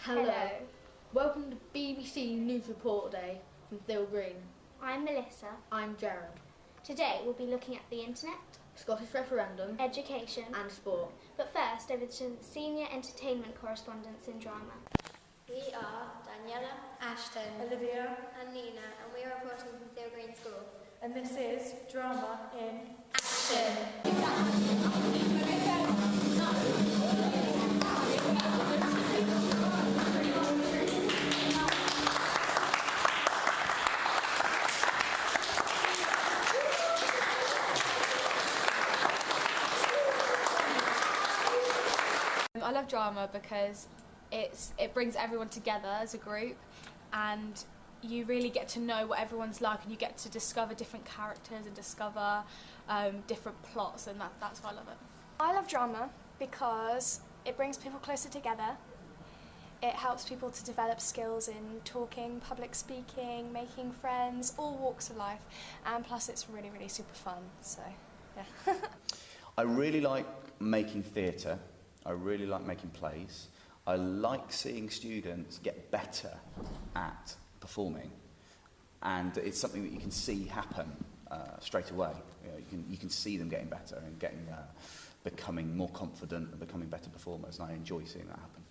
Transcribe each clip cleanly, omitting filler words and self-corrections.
Hello. Welcome to BBC News Report Day from Theale Green. I'm Melissa. I'm Jared. Today we'll be looking at the internet, Scottish referendum, education and sport. But first, over to senior entertainment correspondents in drama. We are Daniela, Ashton, Olivia, and Nina, and we are reporting from Theale Green School. And this is Drama in Action. I love drama because it brings everyone together as a group, and you really get to know what everyone's like, and you get to discover different characters and discover different plots, and that's why I love it. I love drama because it brings people closer together. It helps people to develop skills in talking, public speaking, making friends, all walks of life, and plus it's really, really super fun, so yeah. I really like making theatre. I really like making plays. I like seeing students get better at performing, and it's something that you can see happen straight away. You can see them getting better and becoming more confident and becoming better performers, and I enjoy seeing that happen.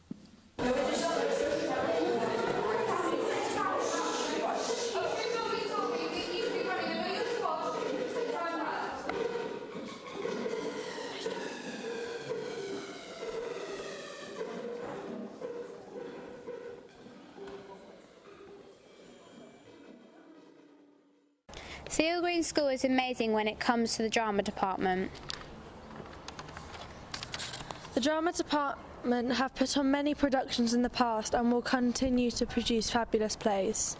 Theale Green School is amazing when it comes to the drama department. The drama department have put on many productions in the past and will continue to produce fabulous plays.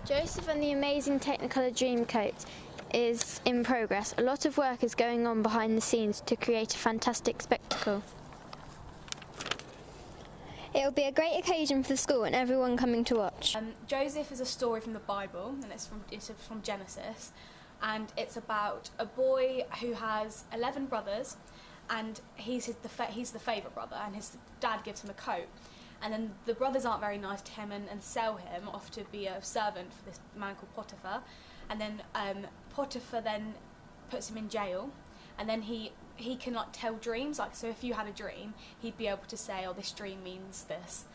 Joseph and the Amazing Technicolor Dreamcoat is in progress. A lot of work is going on behind the scenes to create a fantastic spectacle. It will be a great occasion for the school and everyone coming to watch. Joseph is a story from the Bible, and it's from Genesis, and it's about a boy who has 11 brothers, and he's the favourite brother, and his dad gives him a coat, and then the brothers aren't very nice to him and sell him off to be a servant for this man called Potiphar, and then Potiphar then puts him in jail, and then he can tell dreams, so if you had a dream, he'd be able to say, oh, this dream means this,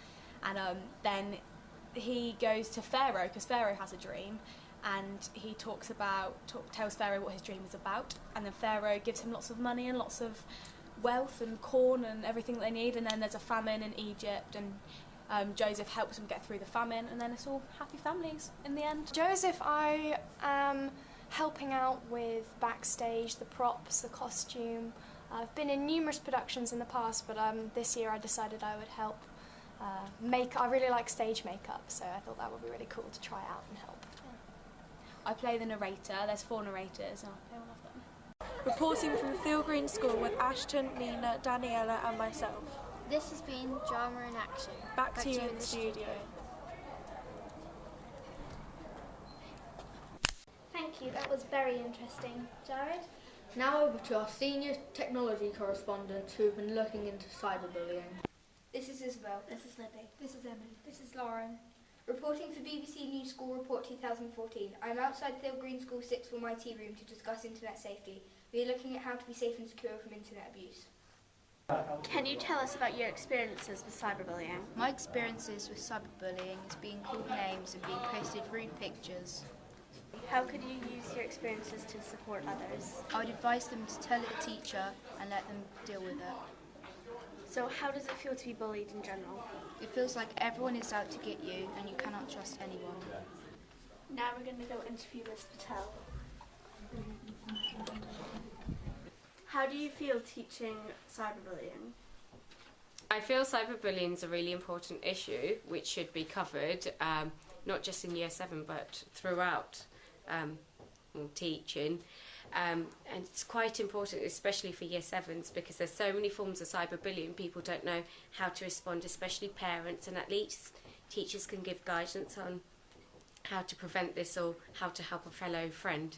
and then he goes to Pharaoh, because Pharaoh has a dream, and he tells Pharaoh what his dream is about, and then Pharaoh gives him lots of money and lots of wealth and corn and everything they need, and then there's a famine in Egypt, and Joseph helps them get through the famine, and then it's all happy families in the end. Joseph, I am helping out with backstage, the props, the costume. I've been in numerous productions in the past, but this year I decided I would help I really like stage makeup, so I thought that would be really cool to try out and help. I play the narrator. There's 4 narrators, and I play one of them. Reporting from Theale Green School with Ashton, Nina, Daniela and myself. This has been Drama in Action. Back to you in the studio. Thank you, that was very interesting. Jared? Now over to our senior technology correspondents who have been looking into cyberbullying. This is Isabel. This is Libby. This is Emily. This is Lauren. Reporting for BBC News School Report 2014. I'm outside Theale Green School 6th form IT room to discuss internet safety. We are looking at how to be safe and secure from internet abuse. Can you tell us about your experiences with cyberbullying? My experiences with cyberbullying is being called names and being posted rude pictures. How could you use your experiences to support others? I would advise them to tell a teacher and let them deal with it. So how does it feel to be bullied in general? It feels like everyone is out to get you and you cannot trust anyone. Now we're going to go interview Ms. Patel. How do you feel teaching cyberbullying? I feel cyberbullying is a really important issue which should be covered, not just in Year 7 but throughout teaching. And it's quite important, especially for Year 7s, because there's so many forms of cyberbullying. People don't know how to respond, especially parents, and at least teachers can give guidance on how to prevent this or how to help a fellow friend.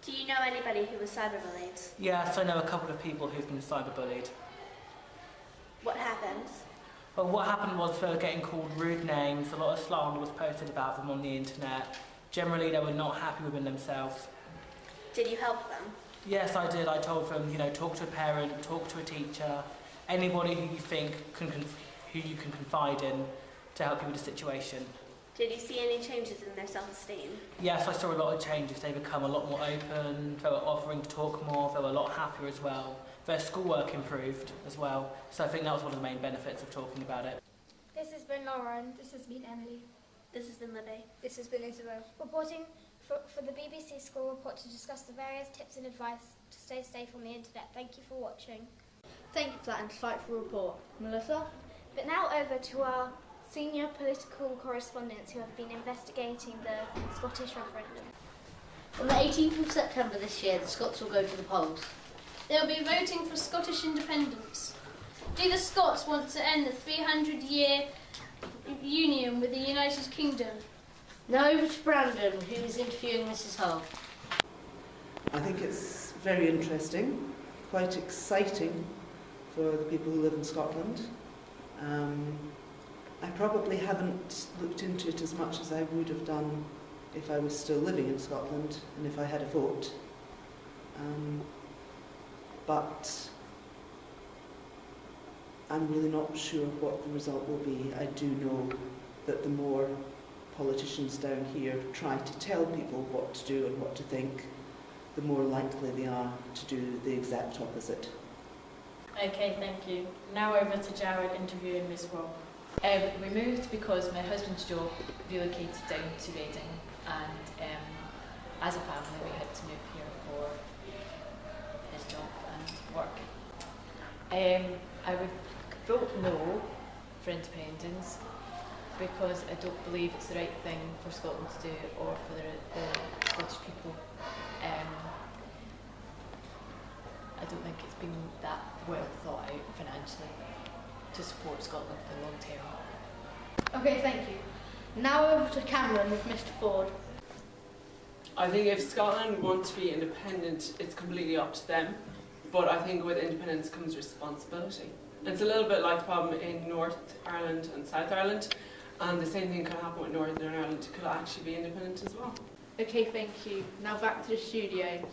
Do you know anybody who was cyberbullied? Yes, I know a couple of people who've been cyberbullied. What happened? But what happened was they were getting called rude names, a lot of slander was posted about them on the internet. Generally, they were not happy within themselves. Did you help them? Yes, I did. I told them, you know, talk to a parent, talk to a teacher, anybody who you think who you can confide in to help you with the situation. Did you see any changes in their self-esteem? Yes, I saw a lot of changes. They become a lot more open, they were offering to talk more, they were a lot happier as well. Their schoolwork improved as well, so I think that was one of the main benefits of talking about it. This has been Lauren. This has been Emily. This has been Libby. This has been Isabel. Reporting for the BBC School Report to discuss the various tips and advice to stay safe on the internet. Thank you for watching. Thank you for that insightful report. Melissa? But now over to our senior political correspondents who have been investigating the Scottish referendum. On the 18th of September this year, the Scots will go to the polls. They will be voting for Scottish independence. Do the Scots want to end the 300-year union with the United Kingdom? Now over to Brandon, who is interviewing Mrs. Hull. I think it's very interesting, quite exciting for the people who live in Scotland. I probably haven't looked into it as much as I would have done if I was still living in Scotland and if I had a vote. But I'm really not sure what the result will be. I do know that the more politicians down here try to tell people what to do and what to think, the more likely they are to do the exact opposite. Okay, thank you. Now over to Jared interviewing Miss Rob. We moved because my husband's job relocated down to Reading, and as a family we had to move here for his job and work. I would vote no for independence because I don't believe it's the right thing for Scotland to do or for the Scottish people. I don't think it's been that well thought out financially to support Scotland for the long term. Okay, thank you. Now over to Cameron with Mr. Ford. I think if Scotland want to be independent, it's completely up to them. But I think with independence comes responsibility. It's a little bit like the problem in North Ireland and South Ireland, and the same thing could happen with Northern Ireland. It could actually be independent as well. Okay, thank you. Now back to the studio.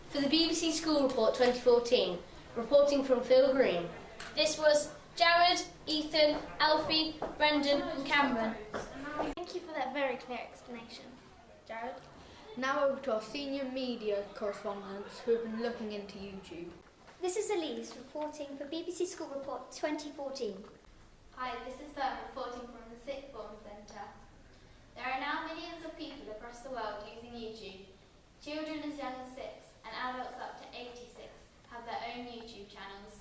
For the BBC School Report 2014, reporting from Theale Green. This was Jared, Ethan, Alfie, Brendan and Cameron. Thank you for that very clear explanation. Jared? Now over to our senior media correspondents who have been looking into YouTube. This is Elise reporting for BBC School Report 2014. Hi, this is Bert reporting from the Sixth Form Centre. There are now millions of people across the world using YouTube. Children as young as 6 and adults up to 86 have their own YouTube channels.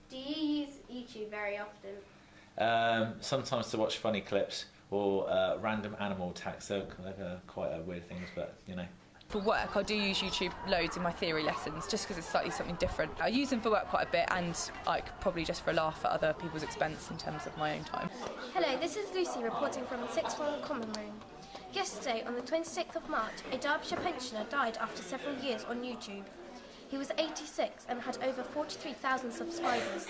Do you use YouTube very often? Sometimes to watch funny clips or random animal attacks. They're quite weird things, but you know. For work, I do use YouTube loads in my theory lessons, just because it's slightly something different. I use them for work quite a bit, and probably just for a laugh at other people's expense in terms of my own time. Hello, this is Lucy reporting from the Sixth Form Common Room. Yesterday, on the 26th of March, a Derbyshire pensioner died after several years on YouTube. He was 86 and had over 43,000 subscribers.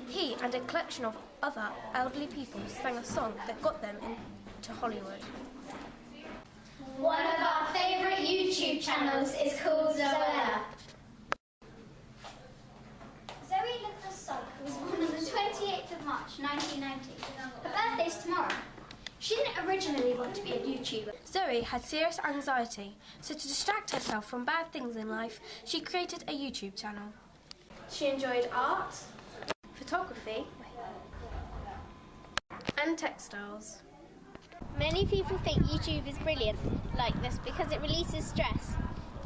He and a collection of other elderly people sang a song that got them into Hollywood. One of our favourite YouTube channels is called Zoella. Zoe Lucas-Sugg was born on the 28th of March 1990. Her birthday's tomorrow. She didn't originally want to be a YouTuber. Zoe had serious anxiety, so to distract herself from bad things in life, she created a YouTube channel. She enjoyed art, photography, and textiles. Many people think YouTube is brilliant like this because it releases stress.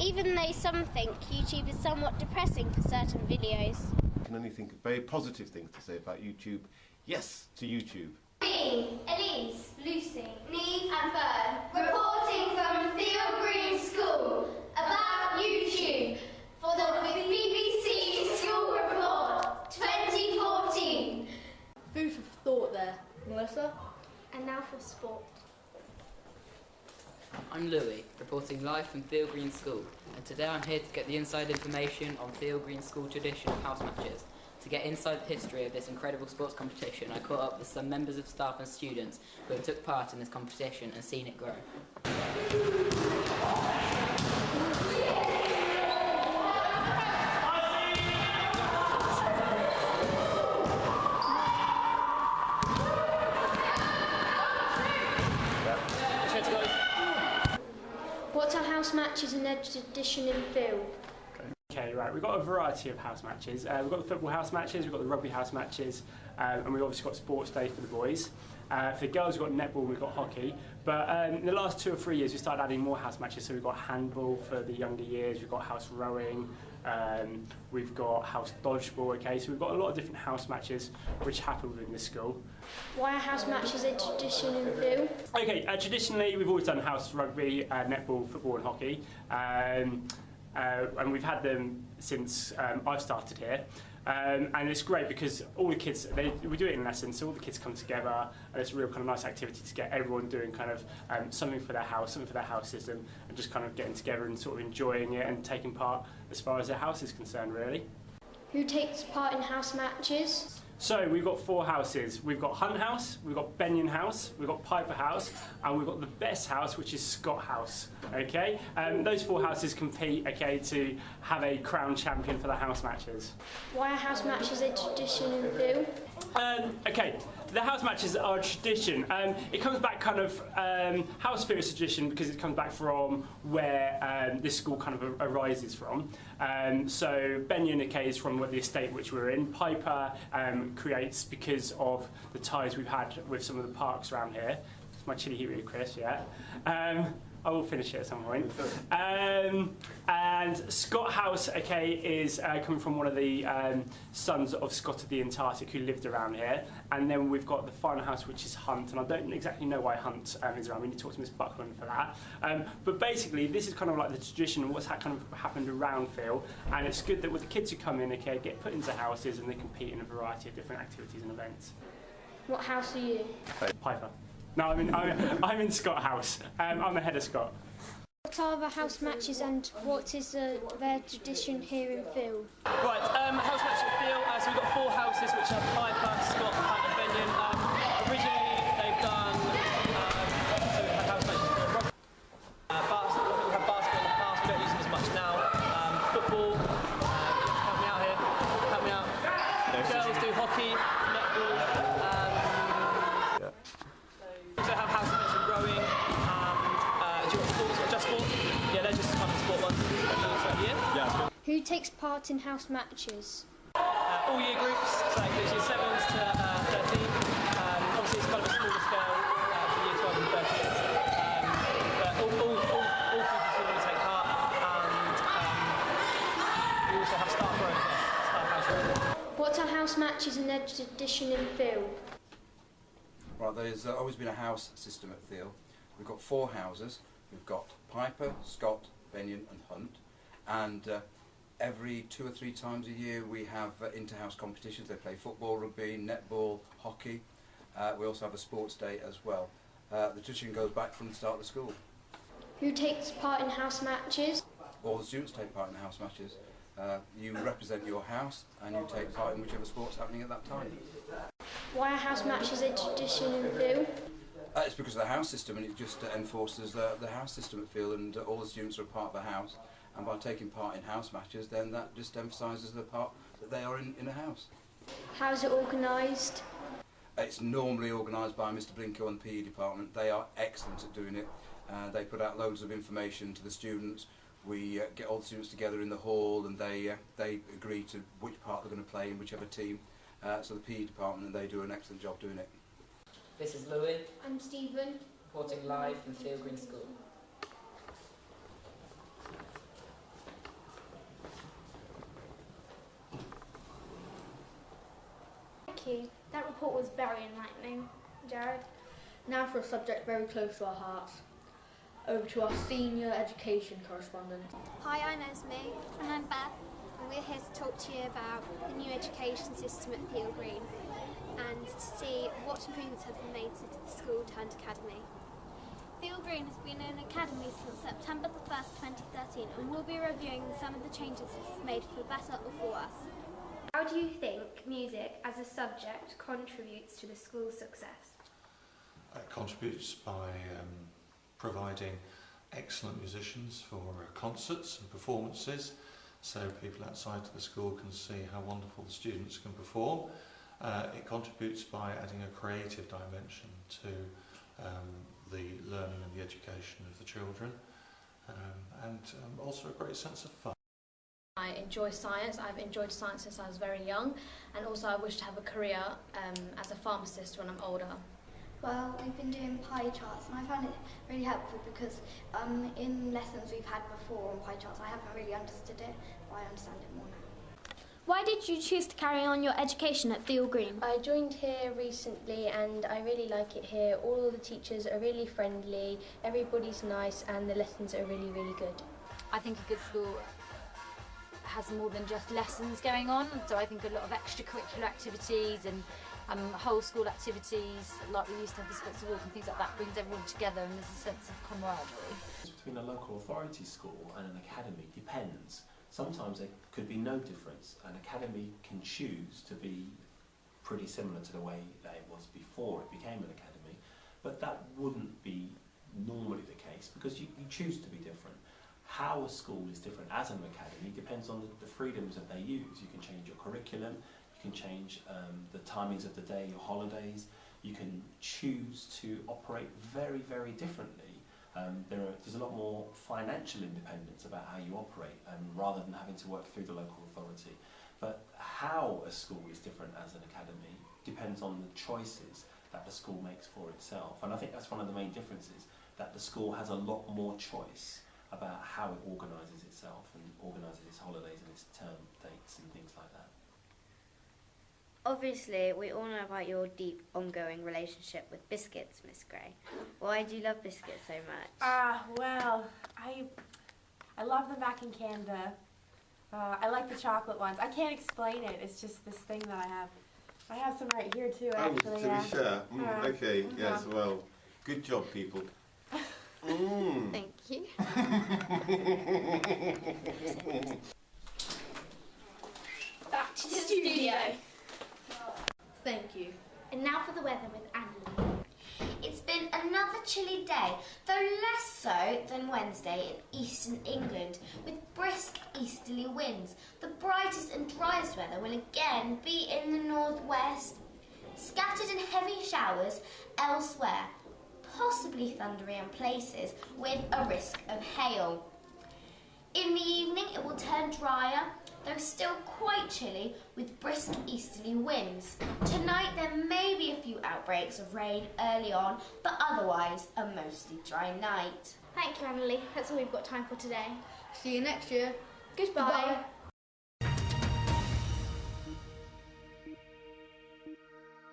even though some think YouTube is somewhat depressing for certain videos. I can only think of very positive things to say about YouTube. Yes to YouTube. Me, Elise, Lucy, Neve and Fern, reporting from Theale Green School about YouTube for the BBC School Report 2014. Food for thought there, Melissa. And now for sport. I'm Louis, reporting live from Theale Green School, and today I'm here to get the inside information on Theale Green School tradition of house matches. To get inside the history of this incredible sports competition, I caught up with some members of staff and students who have took part in this competition and seen it grow. What are house matches and their tradition in Theale? Okay, right, we've got a variety of house matches. We've got the football house matches, we've got the rugby house matches, and we've obviously got sports day for the boys. For the girls, we've got netball, we've got hockey. But in the last 2 or 3 years, we started adding more house matches. So we've got handball for the younger years, we've got house rowing, we've got house dodgeball, okay? So we've got a lot of different house matches which happen within this school. Why are house matches a tradition in Theale? Okay, traditionally, we've always done house rugby, netball, football and hockey. And we've had them since I've started here. And it's great because all the kids, we do it in lessons, so all the kids come together, and it's a real kind of nice activity to get everyone doing kind of something for their house, something for their house system, and just kind of getting together and sort of enjoying it and taking part as far as their house is concerned, really. Who takes part in house matches? So we've got 4 houses. We've got Hunt House, we've got Benyon House, we've got Piper House, and we've got the best house, which is Scott House. Okay, those 4 houses compete, okay, to have a crown champion for the house matches. Why are house matches a tradition in Theale? Okay, the house matches are a tradition. It comes back kind of, house fear is a tradition because it comes back from where this school kind of arises from. So Benyon, okay, is from the estate which we're in. Piper creates because of the ties we've had with some of the parks around here. It's my chili heat really crisp, yeah. I will finish it at some point. And Scott House, okay, is coming from one of the sons of Scott of the Antarctic who lived around here. And then we've got the final house, which is Hunt. And I don't exactly know why Hunt is around. We need to talk to Miss Buckland for that. But basically, this is kind of like the tradition of what's kind of happened around Theale. And it's good that with the kids who come in, okay, get put into houses and they compete in a variety of different activities and events. What house are you? Piper. No, I'm in Scott House. I'm the head of Scott. What are the house matches and what is their tradition here in Theale? Right, house matches in Theale. So we've got 4 houses which are Piper, Scott, Hunt and Benyon. Originally they've done, so we've had house matches for rugby. We've had basketball in the past, we don't use them as much now. Football, help me out here, help me out. Girls do hockey, netball. We also have house matches for rowing. Do you want sports or just sport? Yeah, they're just kind of sport ones. Yeah. Who takes part in house matches? All year groups, so it gives year 7s to 13. Obviously it's kind of a smaller scale for year 12 and 13s. But all pupils who want to take part, and we also have staff rowing, staff house rowing. What are house matches and their tradition in Theale? Right, there's always been a house system at Theale. We've got 4 houses. We've got Piper, Scott, Benyon and Hunt. And every 2 or 3 times a year we have inter-house competitions. They play football, rugby, netball, hockey. We also have a sports day as well. The tradition goes back from the start of the school. Who takes part in house matches? All the students take part in the house matches. You represent your house and you take part in whichever sport's happening at that time. Why are house matches a tradition in Theale? It's because of the house system, and it just enforces the house system at Theale, and all the students are a part of the house, and by taking part in house matches then that just emphasises the part that they are in a house. How's it organised? It's normally organised by Mr Blinko and the PE department. They are excellent at doing it. They put out loads of information to the students. We get all the students together in the hall and they agree to which part they're going to play in whichever team. So the PE department, and they do an excellent job doing it. This is Louis. I'm Stephen. Reporting live from Theale Green School. you. That report was very enlightening. Jared? Now for a subject very close to our hearts. Over to our senior education correspondent. Hi, I'm Esme. And I'm Beth, and we're here to talk to you about the new education system at Theale Green and to see what improvements have been made since the school turned academy. Theale Green has been an academy since September the 1st, 2013, and we'll be reviewing some of the changes it's made for better or for worse. How do you think music as a subject contributes to the school's success? It contributes by providing excellent musicians for concerts and performances, so people outside of the school can see how wonderful the students can perform. It contributes by adding a creative dimension to the learning and the education of the children, and also a great sense of fun. I enjoy science. I've enjoyed science since I was very young, and also I wish to have a career as a pharmacist when I'm older. Well, we've been doing pie charts, and I found it really helpful because in lessons we've had before on pie charts, I haven't really understood it, but I understand it more now. Why did you choose to carry on your education at Theale Green? I joined here recently and I really like it here. All of the teachers are really friendly, everybody's nice, and the lessons are really, really good. I think a good school has more than just lessons going on, so I think a lot of extracurricular activities and whole school activities, like we used to have the sports walk and things like that, brings everyone together and there's a sense of camaraderie. Between a local authority school and an academy depends. Sometimes there could be no difference. An academy can choose to be pretty similar to the way that it was before it became an academy, but that wouldn't be normally the case because you choose to be different. How a school is different as an academy depends on the freedoms that they use. You can change your curriculum, you can change the timings of the day, your holidays, you can choose to operate very, very differently. There's a lot more financial independence about how you operate rather than having to work through the local authority. But how a school is different as an academy depends on the choices that the school makes for itself. And I think that's one of the main differences, that the school has a lot more choice about how it organises itself and organises its holidays and its term dates and things like that. Obviously, we all know about your deep, ongoing relationship with biscuits, Miss Gray. Why do you love biscuits so much? Well, I love them back in Canada. I like the chocolate ones. I can't explain it. It's just this thing that I have. I have some right here too, actually. Oh, to be sure. Okay, yes, well, good job, people. Thank you. Back to the studio. Thank you. And now for the weather with Annie. It's been another chilly day, though less so than Wednesday in eastern England, with brisk easterly winds. The brightest and driest weather will again be in the northwest. Scattered and heavy showers elsewhere, possibly thundery in places with a risk of hail. In the evening it will turn drier, though still quite chilly with brisk easterly winds. Tonight there may be a few outbreaks of rain early on, but otherwise a mostly dry night. Thank you, Emily. That's all we've got time for today. See you next year. Goodbye. Goodbye.